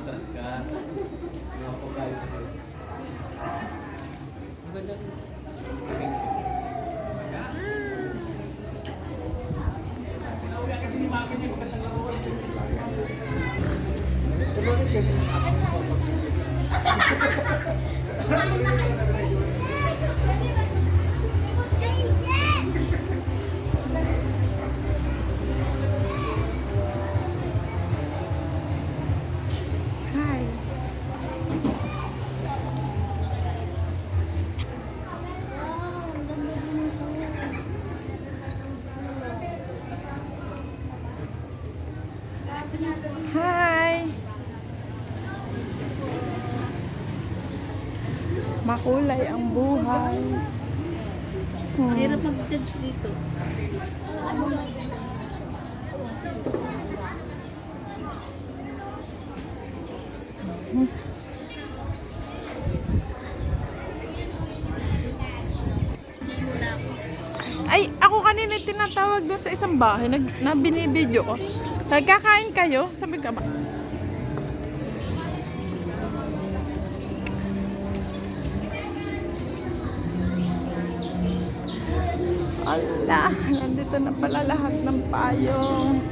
matras ka. Nakapagkain sa kayo. Ang ganda. Hi! Makulay ang buhay. Hirap mag-judge dito. Ay, ako kanina tinatawag doon sa isang bahay na binibidyo ko. Nagkakain kayo? Sabi ka ba? Ala, nandito na pala lahat ng payong.